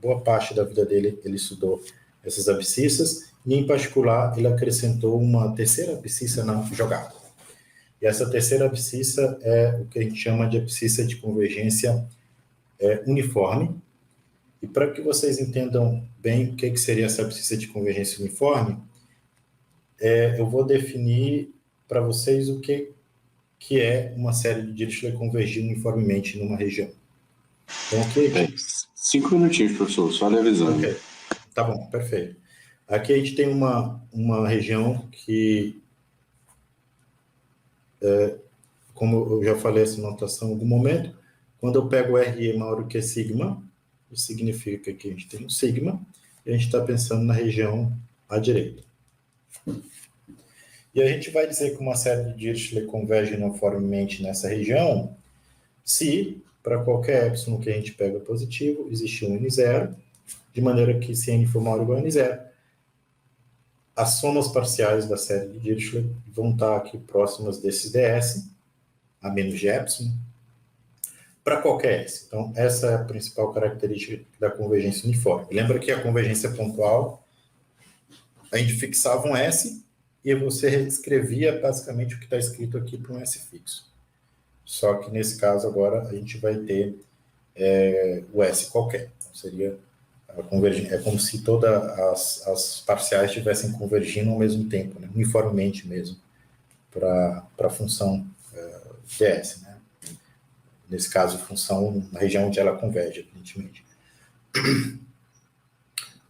Boa parte da vida dele ele estudou essas abscissas, e em particular ele acrescentou uma terceira abscissa na jogada. E essa terceira abscissa é o que a gente chama de abscissa de convergência uniforme. E para que vocês entendam bem o que seria essa abscissa de convergência uniforme, eu vou definir para vocês o que é uma série de Dirichlet convergir uniformemente numa região. Então, ok? 5 minutinhos, professor, só lhe avisando. Ok, tá bom, perfeito. Aqui a gente tem uma região que, como eu já falei essa notação em algum momento, quando eu pego RE maior do que sigma, isso significa que a gente tem um sigma, e a gente está pensando na região à direita. E a gente vai dizer que uma série de Dirichlet converge uniformemente nessa região se, para qualquer epsilon que a gente pega positivo, existe um N0, de maneira que se N for maior ou igual a N0, as somas parciais da série de Dirichlet vão estar aqui próximas desses ds, a menos de epsilon, para qualquer S. Então, essa é a principal característica da convergência uniforme. Lembra que a convergência pontual, a gente fixava um S e você escrevia basicamente o que está escrito aqui para um S fixo. Só que nesse caso agora a gente vai ter o S qualquer. Então, seria é como se todas as parciais estivessem convergindo ao mesmo tempo, né? Uniformemente mesmo, para a função ds, né? nesse caso, função na região onde ela converge, aparentemente.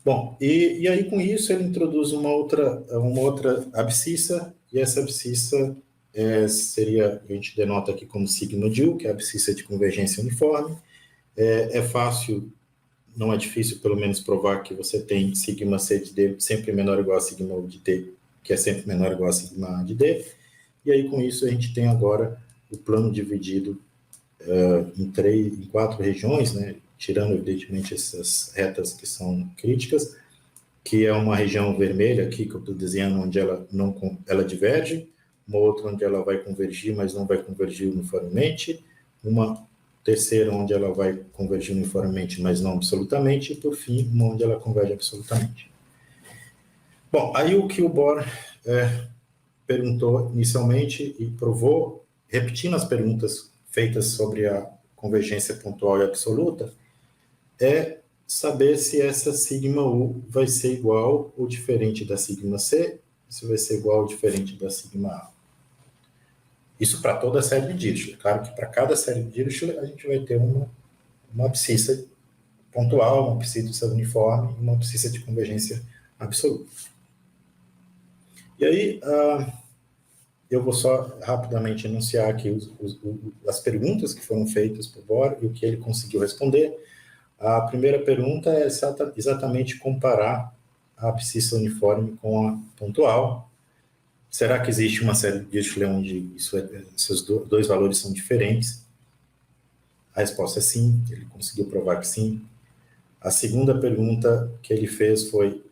Bom, e aí com isso ele introduz uma outra abscissa, e essa abscissa seria, a gente denota aqui como sigma DIL, que é a abscissa de convergência uniforme. É fácil, não é difícil, pelo menos, provar que você tem sigma C de D sempre menor ou igual a sigma U de D, que é sempre menor ou igual a sigma A de D. E aí, com isso, a gente tem agora o plano dividido em 4 regiões, né? Tirando, evidentemente, essas retas que são críticas, que é uma região vermelha aqui, que eu estou desenhando, onde ela diverge, uma outra onde ela vai convergir, mas não vai convergir uniformemente, uma terceira onde ela vai convergir uniformemente, mas não absolutamente, e, por fim, uma onde ela converge absolutamente. Bom, aí o que o Bohr perguntou inicialmente e provou, repetindo as perguntas feitas sobre a convergência pontual e absoluta, é saber se essa sigma U vai ser igual ou diferente da sigma C, se vai ser igual ou diferente da sigma A. Isso para toda a série de Dirichlet. Claro que para cada série de Dirichlet a gente vai ter uma abscissa pontual, uma abscissa uniforme e uma abscissa de convergência absoluta. E aí, eu vou só rapidamente enunciar aqui as perguntas que foram feitas por Bohr e o que ele conseguiu responder. A primeira pergunta é exatamente comparar a abscissa uniforme com a pontual. Será que existe uma série de Dirichlet onde esses dois valores são diferentes? A resposta é sim, ele conseguiu provar que sim. A segunda pergunta que ele fez foi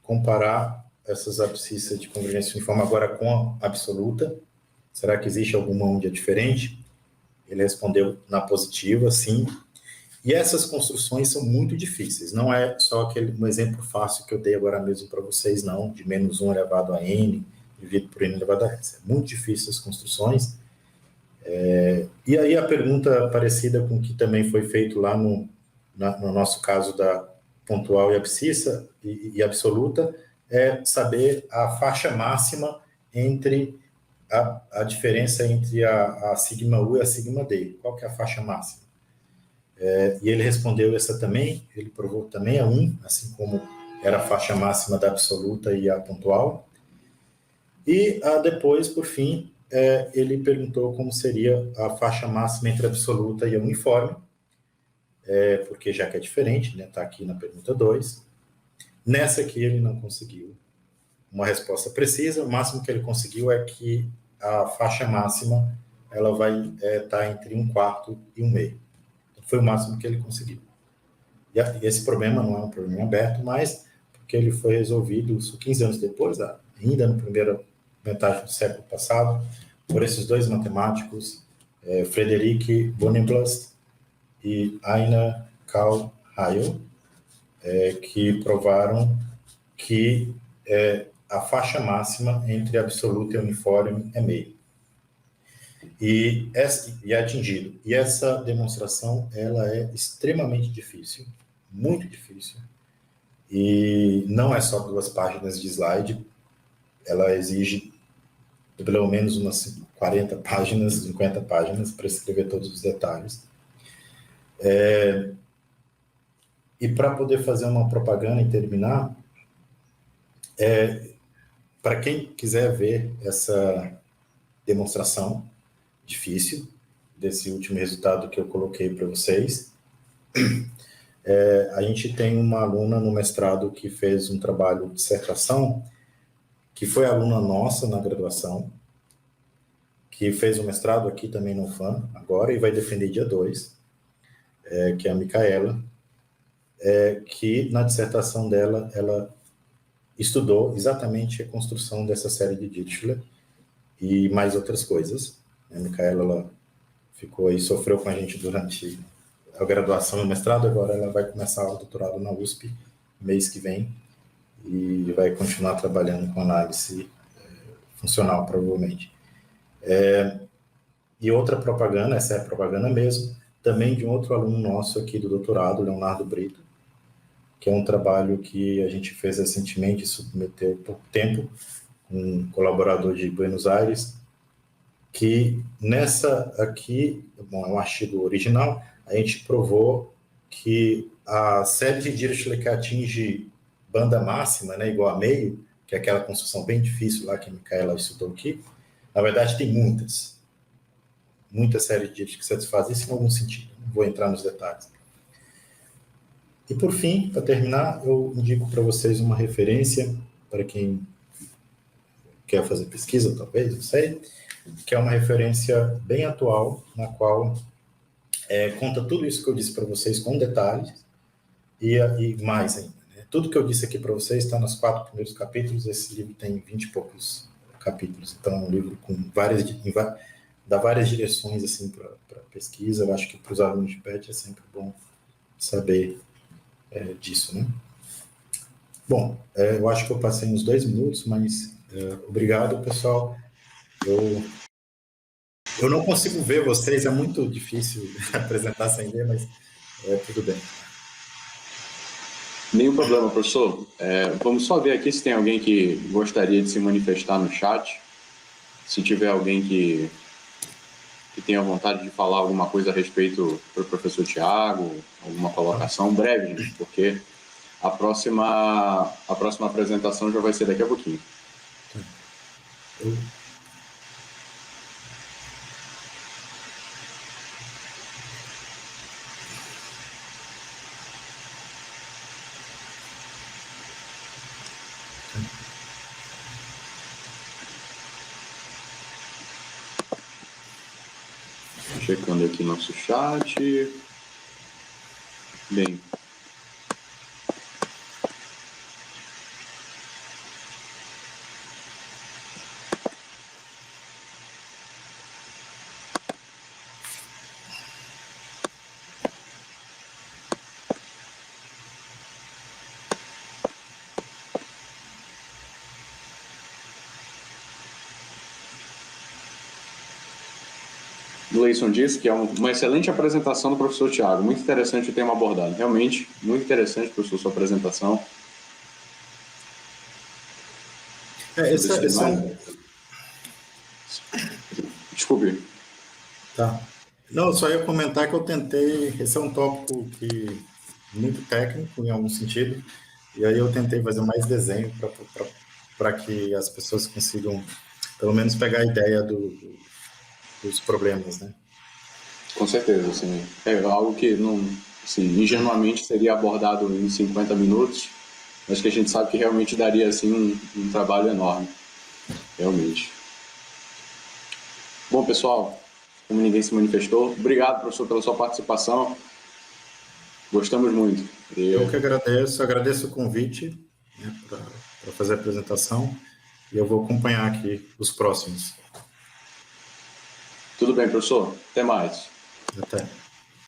comparar essas abscissas de convergência uniforme agora com a absoluta. Será que existe alguma onde é diferente? Ele respondeu na positiva, sim. E essas construções são muito difíceis. Não é só um exemplo fácil que eu dei agora mesmo para vocês, não, de menos 1 elevado a n, dividido por n elevado a s. É muito difícil as construções. E aí a pergunta parecida com o que também foi feito lá no nosso caso da pontual e abscissa e absoluta, é saber a faixa máxima entre a diferença entre a sigma U e a sigma D. Qual que é a faixa máxima? E ele respondeu essa também, ele provou também a 1, assim como era a faixa máxima da absoluta e a pontual. E depois, por fim, ele perguntou como seria a faixa máxima entre a absoluta e a uniforme, porque já que é diferente, né, está aqui na pergunta 2. Nessa aqui ele não conseguiu uma resposta precisa, o máximo que ele conseguiu é que a faixa máxima ela vai estar entre 1/4 e 1/2. Foi o máximo que ele conseguiu. E esse problema não é um problema aberto, mas porque ele foi resolvido 15 anos depois, ainda na primeira metade do século passado, por esses dois matemáticos, Frederic Bonneblust e Einar Carl Heil, que provaram que a faixa máxima entre absoluta e uniforme é meio. E é atingido. E essa demonstração ela é extremamente difícil, muito difícil, e não é só 2 páginas de slide, ela exige pelo menos umas 40 páginas, 50 páginas para escrever todos os detalhes. E para poder fazer uma propaganda e terminar, para quem quiser ver essa demonstração difícil, desse último resultado que eu coloquei para vocês, a gente tem uma aluna no mestrado que fez um trabalho de dissertação, que foi aluna nossa na graduação, que fez o mestrado aqui também no UFAM, agora, e vai defender dia 2, que é a Micaela, que na dissertação dela, ela estudou exatamente a construção dessa série de Dirichlet e mais outras coisas. A Micaela, ela ficou aí, sofreu com a gente durante a graduação e o mestrado, agora ela vai começar o doutorado na USP mês que vem e vai continuar trabalhando com análise funcional, provavelmente. E outra propaganda, essa é a propaganda mesmo, também de um outro aluno nosso aqui do doutorado, Leonardo Brito, que é um trabalho que a gente fez recentemente, submeteu há pouco tempo, um colaborador de Buenos Aires, que nessa aqui, bom, é um artigo original, a gente provou que a série de Dirichlet que atinge banda máxima, né, igual a meio, que é aquela construção bem difícil lá que a Micaela estudou aqui, na verdade tem muitas séries de Dirichlet que satisfazem isso em algum sentido. Não vou entrar nos detalhes. E por fim, para terminar, eu indico para vocês uma referência para quem quer fazer pesquisa, talvez, não sei, que é uma referência bem atual, na qual conta tudo isso que eu disse para vocês com detalhes e mais ainda. Né? Tudo que eu disse aqui para vocês está nos 4 primeiros capítulos. Esse livro tem 20 e poucos capítulos, então é um livro com dá várias direções assim para pesquisa. Eu acho que para os alunos de PET é sempre bom saber disso, né? Bom, eu acho que eu passei uns 2 minutos, mas obrigado, pessoal. Eu não consigo ver vocês, é muito difícil apresentar sem ver, mas tudo bem. Nenhum problema, professor. Vamos só ver aqui se tem alguém que gostaria de se manifestar no chat. Se tiver alguém que tenha vontade de falar alguma coisa a respeito para o professor Tiago, alguma colocação breve, gente, porque a próxima apresentação já vai ser daqui a pouquinho. Checando aqui nosso chat. Bem. Gleison disse que é uma excelente apresentação do professor Tiago. Muito interessante o tema abordado. Realmente, muito interessante, professor, sua apresentação. Desculpe. Tá. Não, eu só ia comentar que eu tentei... Esse é um tópico muito técnico, em algum sentido, e aí eu tentei fazer mais desenho para que as pessoas consigam, pelo menos, pegar a ideia dos problemas, né? Com certeza, sim. É algo que, não, assim, ingenuamente seria abordado em 50 minutos, mas que a gente sabe que realmente daria assim, um trabalho enorme. Realmente. Bom, pessoal, como ninguém se manifestou, obrigado, professor, pela sua participação. Gostamos muito. Eu que agradeço o convite, né, para fazer a apresentação, e eu vou acompanhar aqui os próximos. Tudo bem, professor. Até mais. Até.